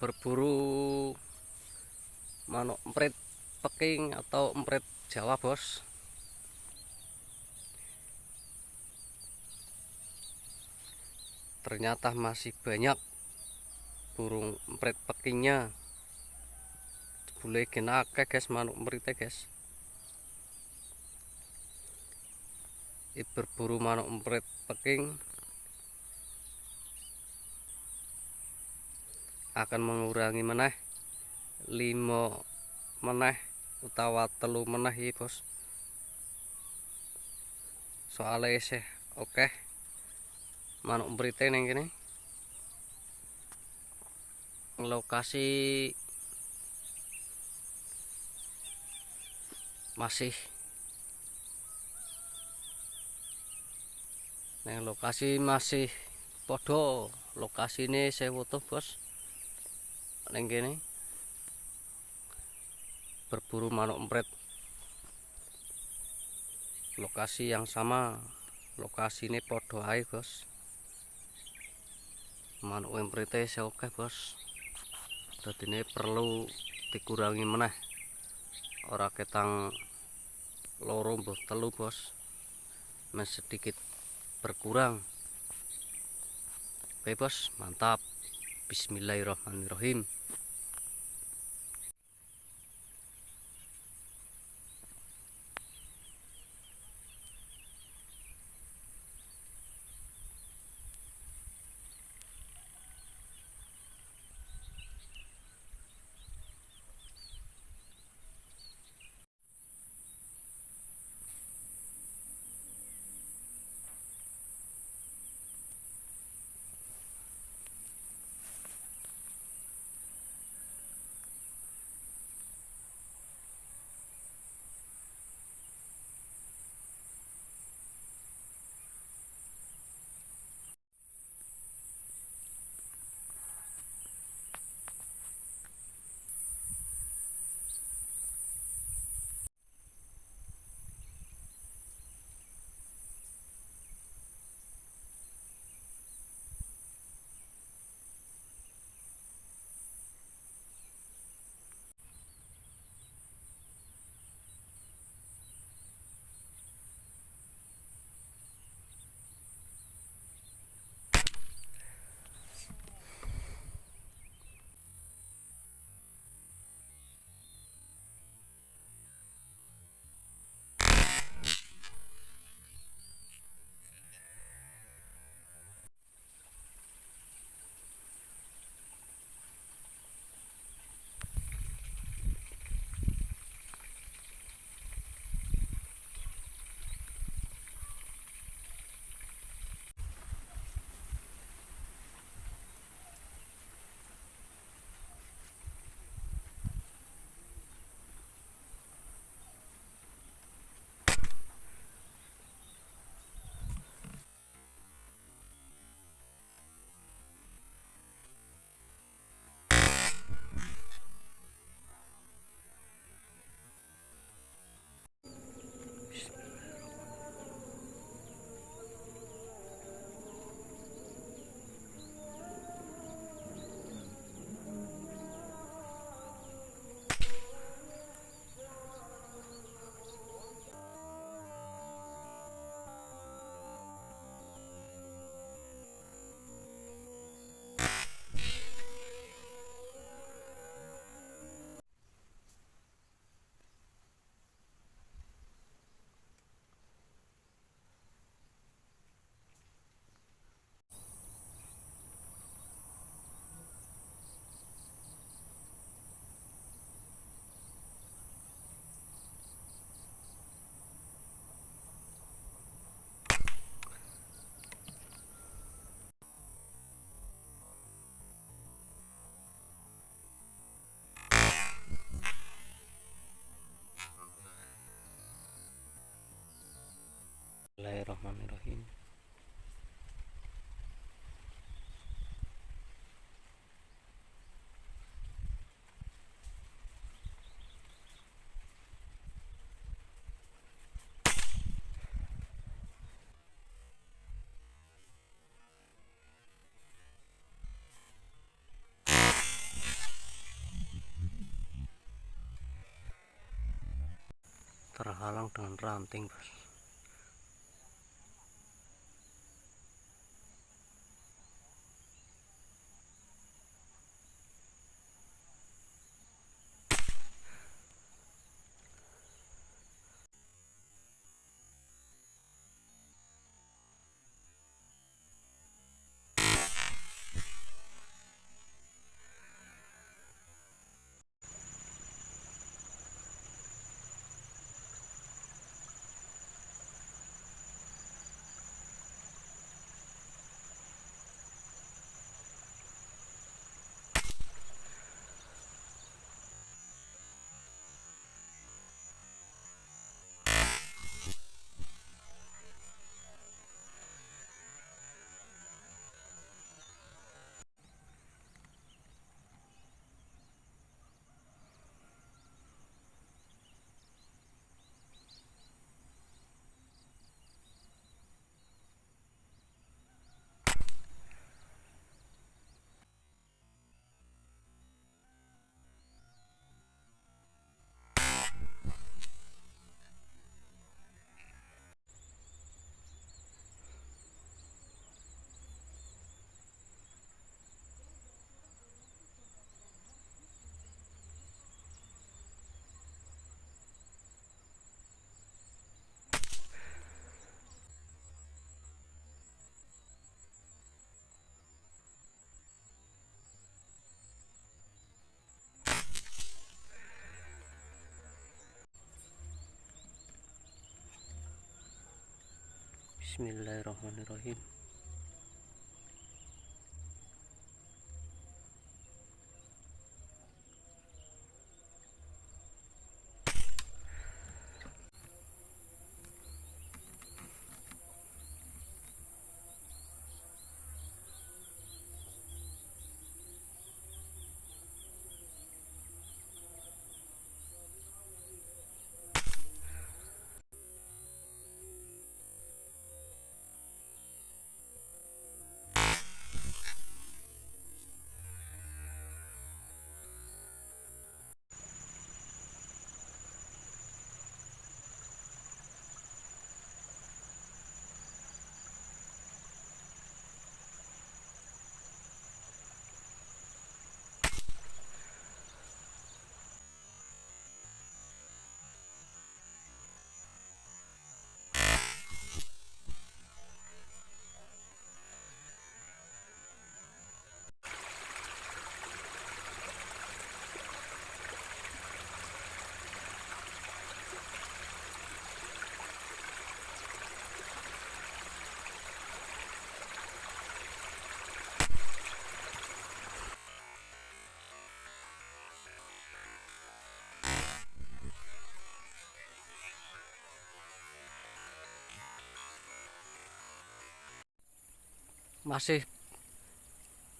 berburu manuk emprit Peking atau emprit Jawa, bos. Ternyata masih banyak burung emprit Pekingnya. Boleh kena akeh guys, manuk empritnya guys. Berburu manuk emprit Peking akan mengurangi meneh 5 meneh utawa telu meneh ya bos, soalnya isih oke manuk empritnya ning kene. Lokasi masih podo lokasi ini saya foto bos ning kene berburu manuk emprit. Lokasi yang sama, lokasi ini podo ae bos. Manuk empritnya saya oke bos, jadi ini perlu dikurangi meneh, ora ketang loro mbah telu bos, sedikit berkurang. Oke bos, mantap. Bismillahirrahmanirrahim. Bismillahirrahmanirrahim. terhalang dengan ranting, bos. Bismillahirrahmanirrahim. Masih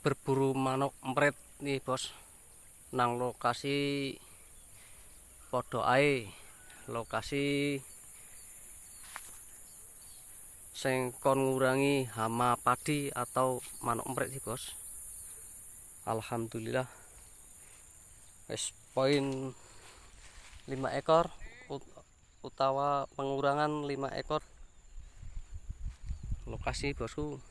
berburu manuk emprit nih, bos, nang lokasi podo ae, lokasi sing kon ngurangi hama padi atau manuk emprit sih, bos. Alhamdulillah wis poin 5 ekor utawa pengurangan 5 ekor lokasi, bosku.